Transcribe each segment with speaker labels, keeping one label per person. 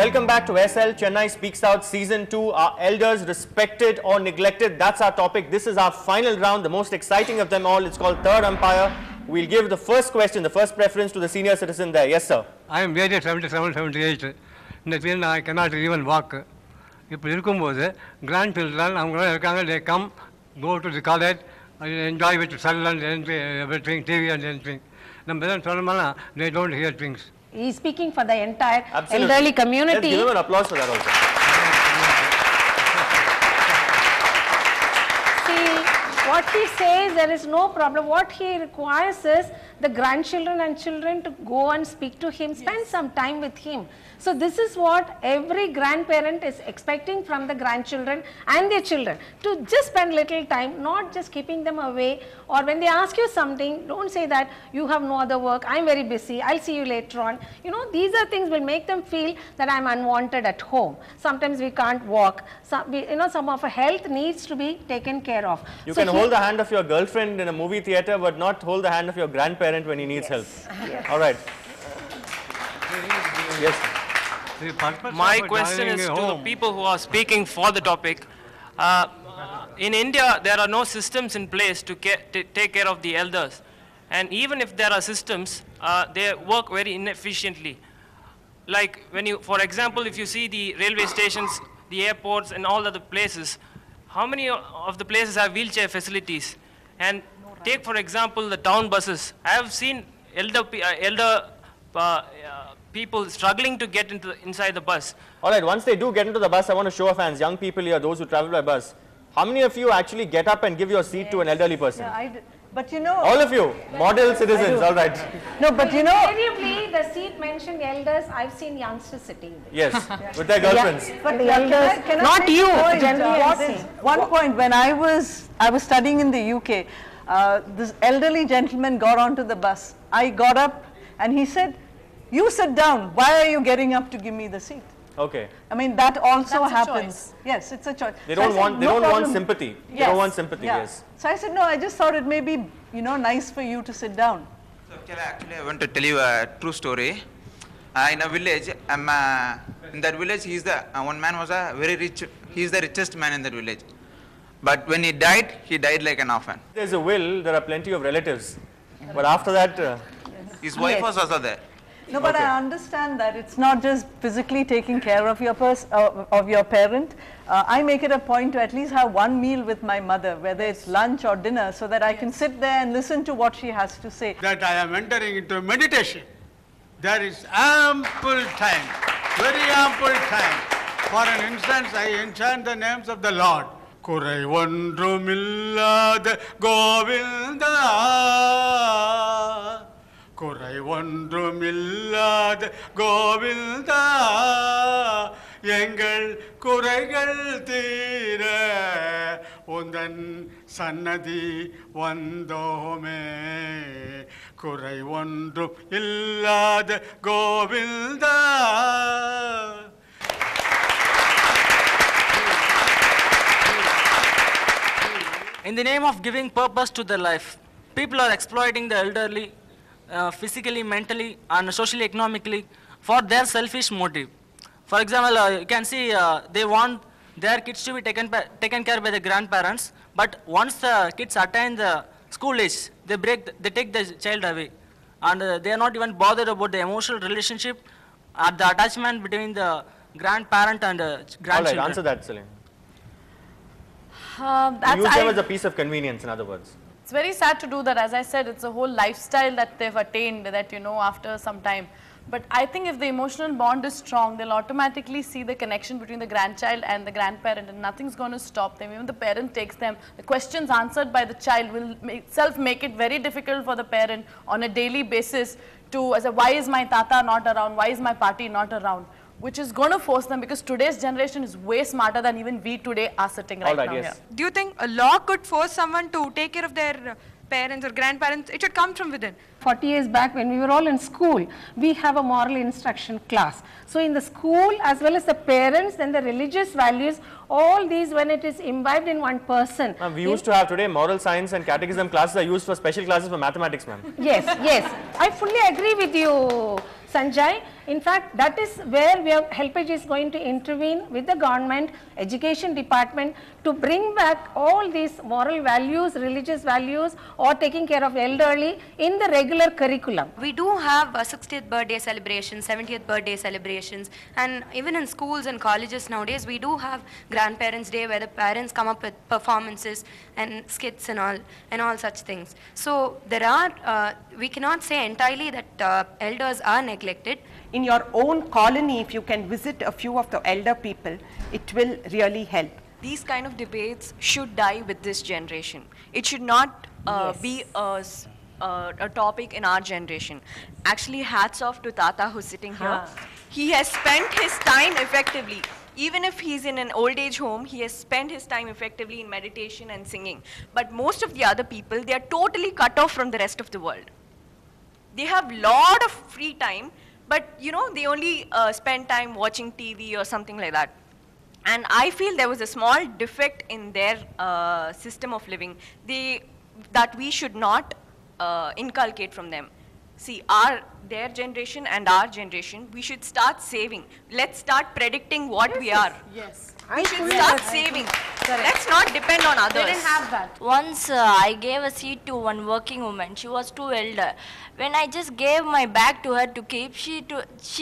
Speaker 1: welcome back to SL Chennai Speaks Out Season 2. Are elders respected or neglected? That's our topic. This is our final round, the most exciting of them all. It's called Third Umpire. We'll give the first question, the first preference to the senior citizen there. Yes, sir.
Speaker 2: I am very 77, 78. In the field, I cannot even walk. If you come grandchildren, they come, go to the college, enjoy with sun and everything, TV and everything. They don't hear things.
Speaker 3: He is speaking for the entire
Speaker 1: Absolutely.
Speaker 3: elderly community.
Speaker 1: Let's give him an applause for that also.
Speaker 3: See, what he says, there is no problem. What he requires is the grandchildren and children to go and speak to him, spend some time with him. So this is what every grandparent is expecting from the grandchildren and their children, to just spend little time, not just keeping them away, or when they ask you something, don't say that you have no other work, I am very busy, I will see you later on. You know, these are things will make them feel that I am unwanted at home. Sometimes we can't walk, some of our health needs to be taken care of.
Speaker 1: You can hold the hand of your girlfriend in a movie theater, but not hold the hand of your grandparent when he needs help.
Speaker 3: Yes.
Speaker 1: All right. Yes.
Speaker 4: My question is to the people who are speaking for the topic. In India, there are no systems in place to take care of the elders. And even if there are systems, they work very inefficiently. Like when you, for example, if you see the railway stations, the airports and all other places, how many of the places have wheelchair facilities? And take, for example, the town buses. I have seen elder people struggling to get inside the bus.
Speaker 1: All right, once they do get into the bus, I want to show of hands, young people here, those who travel by bus. How many of you actually get up and give your seat to an elderly person?
Speaker 5: Yeah, I did. But you know...
Speaker 1: All of you, model citizens, all right.
Speaker 5: No, but you know...
Speaker 3: Invariably, the seat mentioned elders, I've seen youngsters sitting there.
Speaker 1: Yes, with their girlfriends.
Speaker 3: But the elders, not you, generally I say.
Speaker 5: One point, when I was studying in the UK, this elderly gentleman got onto the bus. I got up and he said, "You sit down, why are you getting up to give me the seat?"
Speaker 1: Okay.
Speaker 5: I mean, that also
Speaker 6: That's a
Speaker 5: happens.
Speaker 6: choice.
Speaker 5: Yes, it's a choice.
Speaker 1: They
Speaker 5: So I
Speaker 1: don't
Speaker 5: said,
Speaker 1: want, they
Speaker 5: "No
Speaker 1: don't want
Speaker 5: problem."
Speaker 1: sympathy. They
Speaker 5: Yes.
Speaker 1: don't want sympathy,
Speaker 5: Yeah.
Speaker 1: yes.
Speaker 5: So I said, no, I just thought it may be, you know, nice for you to sit down.
Speaker 7: So actually, I want to tell you a true story. In a village, in that village, one man was a very rich, he's the richest man in that village. But when he died like an orphan.
Speaker 1: There's a will, there are plenty of relatives. But after that...
Speaker 7: His wife was also there.
Speaker 5: No, but
Speaker 1: Okay.
Speaker 5: I understand that it's not just physically taking care of your parent. I make it a point to at least have one meal with my mother, whether it's lunch or dinner, so that I can sit there and listen to what she has to say.
Speaker 8: That I am entering into meditation. There is ample time, very ample time. For an instance, I enchant the names of the Lord. Kurai Vandrumillada Govinda. Kurai Vandrumillada Govinda. Yengal Kuraigal Tira Undan Sannadi Vandome Kurai Vandrum Illada Govinda.
Speaker 6: In the name of giving purpose to their life, people are exploiting the elderly physically, mentally, and socially, economically for their selfish motive. For example, you can see they want their kids to be taken care by the grandparents, but once the kids attain the school age, they take the child away, and they are not even bothered about the emotional relationship or the attachment between the grandparent and grandchildren.
Speaker 1: All right, answer that, Celine. Use them as a piece of convenience, in other words.
Speaker 9: It's very sad to do that. As I said, it's a whole lifestyle that they've attained that, you know, after some time. But I think if the emotional bond is strong, they'll automatically see the connection between the grandchild and the grandparent, and nothing's going to stop them. Even the parent takes them, the questions answered by the child will itself make it very difficult for the parent on a daily basis to say, why is my tata not around, why is my party not around? Which is going to force them, because today's generation is way smarter than even we today are sitting right now
Speaker 1: yes.
Speaker 9: here.
Speaker 10: Do you think a law could force someone to take care of their parents or grandparents? It should come from within.
Speaker 3: 40 years back when we were all in school, we have a moral instruction class. So in the school as well as the parents, then the religious values, all these when it is imbibed in one person.
Speaker 1: We used to have today moral science and catechism classes are used for special classes for mathematics, ma'am.
Speaker 3: Yes, yes. I fully agree with you. Sanjay. In fact, that is where HelpAge is going to intervene with the government, education department to bring back all these moral values, religious values or taking care of elderly in the regular curriculum.
Speaker 11: We do have 60th birthday celebrations, 70th birthday celebrations, and even in schools and colleges nowadays we do have Grandparents' Day where the parents come up with performances and skits and all such things. So there are, we cannot say entirely that elders are neglected.
Speaker 12: In your own colony, if you can visit a few of the elder people, it will really help.
Speaker 13: These kind of debates should die with this generation. It should not be a topic in our generation. Actually, hats off to Tata who's sitting here. He has spent his time effectively. Even if he's in an old age home, he has spent his time effectively in meditation and singing. But most of the other people, they are totally cut off from the rest of the world. They have lot of free time, but you know, they only spend time watching TV or something like that. And I feel there was a small defect in their system of living that we should not inculcate from them. See, their generation and our generation, we should start saving. Let's start predicting what we are.
Speaker 9: Yes.
Speaker 13: We should start saving. Let's not depend on others.
Speaker 9: They didn't have that.
Speaker 14: Once I gave a seat to one working woman. She was too elder. When I just gave my bag to her to keep, she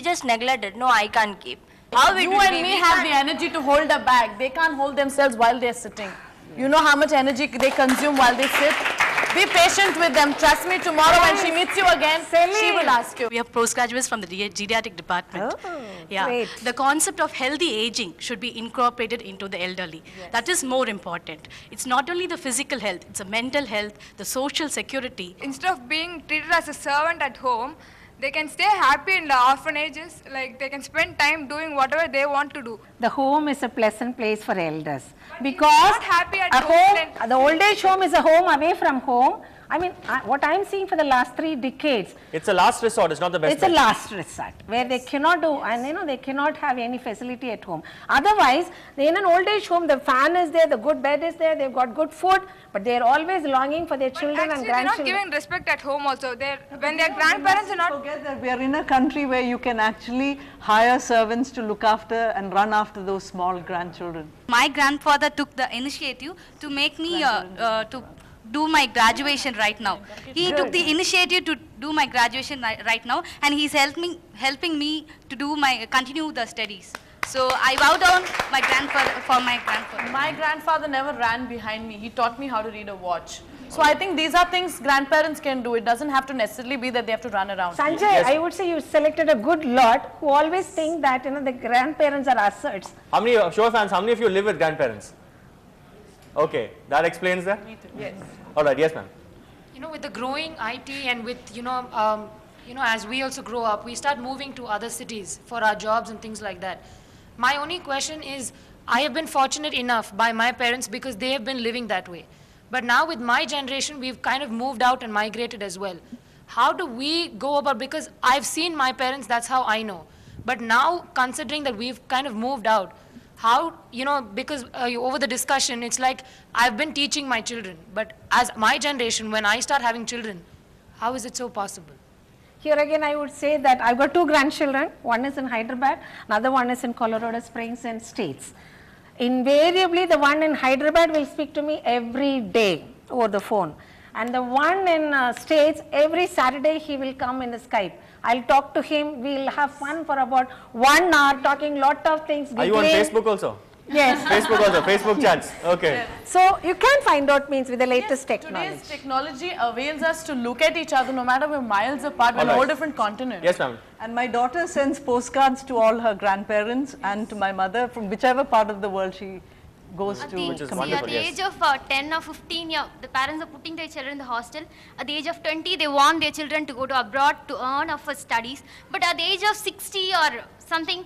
Speaker 14: just neglected. No, I can't keep.
Speaker 9: How you and me have the energy to hold a bag. They can't hold themselves while they're sitting. You know how much energy they consume while they sit? Be patient with them. Trust me, tomorrow when she meets you again, she will ask you.
Speaker 15: We have postgraduates from the geriatric department.
Speaker 3: Oh,
Speaker 15: yeah.
Speaker 3: great.
Speaker 15: The concept of healthy aging should be incorporated into the elderly.
Speaker 9: Yes.
Speaker 15: That is more important. It's not only the physical health, it's the mental health, the social security.
Speaker 10: Instead of being treated as a servant at home, they can stay happy in the orphanages, like they can spend time doing whatever they want to do.
Speaker 3: The home is a pleasant place for elders because
Speaker 10: not happy at home,
Speaker 3: the old age home is a home away from home. I mean, what I'm seeing for the last 3 decades.
Speaker 1: It's a last resort, it's not the best.
Speaker 3: It's a last resort where they cannot do, and you know, they cannot have any facility at home. Otherwise, in an old age home, the fan is there, the good bed is there, they've got good food, but they're always longing for their children and grandchildren.
Speaker 10: They're not giving respect at home also. When their grandparents are not.
Speaker 5: Forget that we are in a country where you can actually hire servants to look after and run after those small grandchildren.
Speaker 16: My grandfather took the initiative to make me to do my graduation right now. He took the initiative to do my graduation right now, and he's helping me to continue the studies. So I bow down my grandfather for my grandfather.
Speaker 9: My grandfather never ran behind me. He taught me how to read a watch. So I think these are things grandparents can do. It doesn't have to necessarily be that they have to run around.
Speaker 3: Sanjay, yes. I would say you selected a good lot who always think that, you know, the grandparents are assets.
Speaker 1: How many, show of hands, how many of you live with grandparents? Okay, that explains that?
Speaker 10: Me too. Yes.
Speaker 1: All right, yes ma'am.
Speaker 17: You know, with the growing IT and with, as we also grow up, we start moving to other cities for our jobs and things like that. My only question is, I have been fortunate enough by my parents because they have been living that way. But now with my generation, we've kind of moved out and migrated as well. How do we go about, because I've seen my parents, that's how I know. But now, considering that we've kind of moved out, how, because over the discussion, it's like I've been teaching my children, but as my generation, when I start having children, how is it so possible?
Speaker 3: Here again, I would say that I've got 2 grandchildren. One is in Hyderabad, another one is in Colorado Springs and States. Invariably, the one in Hyderabad will speak to me every day over the phone. And the one in States, every Saturday he will come in the Skype. I'll talk to him, we'll have fun for about 1 hour talking lot of things.
Speaker 1: Are you on Facebook also?
Speaker 3: Yes.
Speaker 1: Facebook also, Facebook chats, okay.
Speaker 3: Yes. So you can find out means with the latest technology.
Speaker 9: Today's technology avails us to look at each other no matter we're miles apart, we're on all different continents.
Speaker 1: Yes ma'am.
Speaker 5: And my daughter sends postcards to all her grandparents and to my mother from whichever part of the world she goes to.
Speaker 1: Which is
Speaker 16: See,
Speaker 1: wonderful,
Speaker 16: at the
Speaker 1: yes.
Speaker 16: age of 10 or 15, the parents are putting their children in the hostel. At the age of 20, they want their children to go to abroad to earn for studies. But at the age of 60 or something,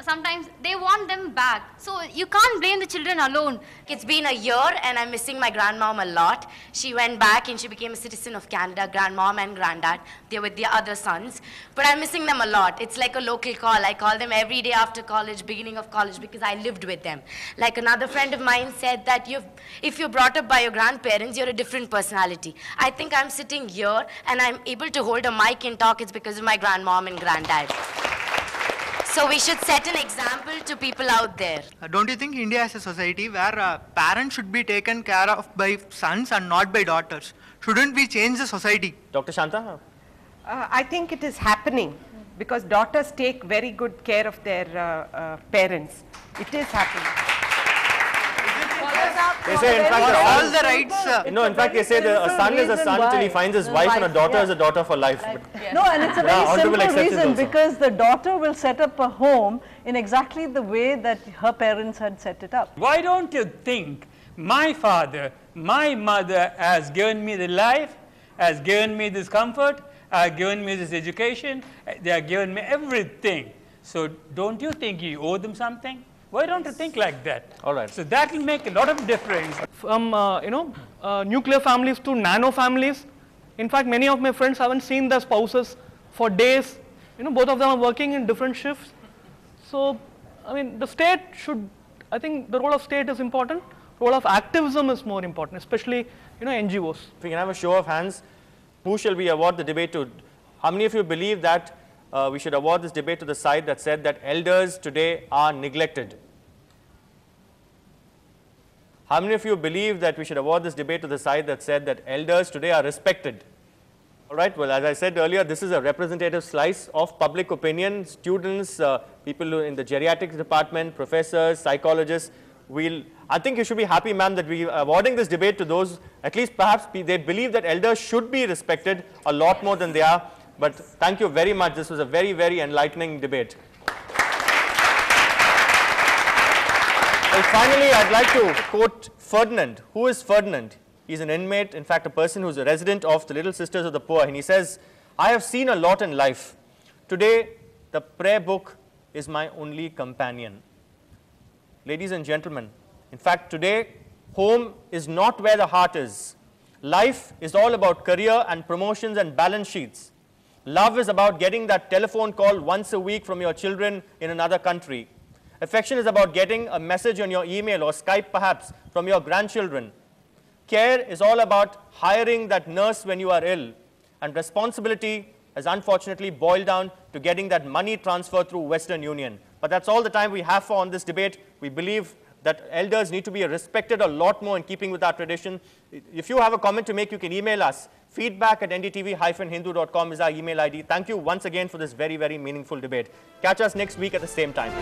Speaker 11: sometimes they want them back. So you can't blame the children alone. It's been a year and I'm missing my grandmom a lot. She went back and she became a citizen of Canada, grandmom and granddad. They're with their other sons. But I'm missing them a lot. It's like a local call. I call them every day after college, beginning of college, because I lived with them. Like another friend of mine said that if you're brought up by your grandparents, you're a different personality. I think I'm sitting here and I'm able to hold a mic and talk. It's because of my grandmom and granddad. So we should set an example to people out there.
Speaker 18: Don't you think India is a society where parents should be taken care of by sons and not by daughters? Shouldn't we change the society?
Speaker 1: Dr. Shanta?
Speaker 12: I think it is happening because daughters take very good care of their parents. It is happening.
Speaker 1: They say, in fact, all the rights. No, in fact, they say that a son is a son till he finds his wife, and a daughter is a daughter for life.
Speaker 5: No, and it's a very simple reason, because the daughter will set up a home in exactly the way that her parents had set it up.
Speaker 19: Why don't you think my father, my mother has given me the life, has given me this comfort, has given me this education, they have given me everything. So don't you think you owe them something? Why don't you think like that?
Speaker 1: All right.
Speaker 19: So that will make a lot of difference.
Speaker 20: From nuclear families to nano families. In fact, many of my friends haven't seen their spouses for days. Both of them are working in different shifts. So, I mean, the state should, I think the role of state is important. Role of activism is more important, especially, NGOs.
Speaker 1: If we can have a show of hands, who shall we award the debate to? How many of you believe that we should award this debate to the side that said that elders today are neglected? How many of you believe that we should award this debate to the side that said that elders today are respected? All right, well, as I said earlier, this is a representative slice of public opinion. Students, people in the geriatrics department, professors, psychologists. I think you should be happy, ma'am, that we are awarding this debate to those, at least perhaps they believe that elders should be respected a lot more than they are. But thank you very much. This was a very, very enlightening debate. Well, finally, I'd like to quote Ferdinand. Who is Ferdinand? He's an inmate, in fact, a person who's a resident of the Little Sisters of the Poor. And he says, I have seen a lot in life. Today, the prayer book is my only companion. Ladies and gentlemen, in fact, today, home is not where the heart is. Life is all about career and promotions and balance sheets. Love is about getting that telephone call once a week from your children in another country. Affection is about getting a message on your email or Skype perhaps from your grandchildren. Care is all about hiring that nurse when you are ill. And responsibility has unfortunately boiled down to getting that money transfer through Western Union. But that's all the time we have for on this debate. We believe that elders need to be respected a lot more in keeping with our tradition. If you have a comment to make, you can email us. feedback@ndtv-hindu.com is our email ID. Thank you once again for this very, very meaningful debate. Catch us next week at the same time.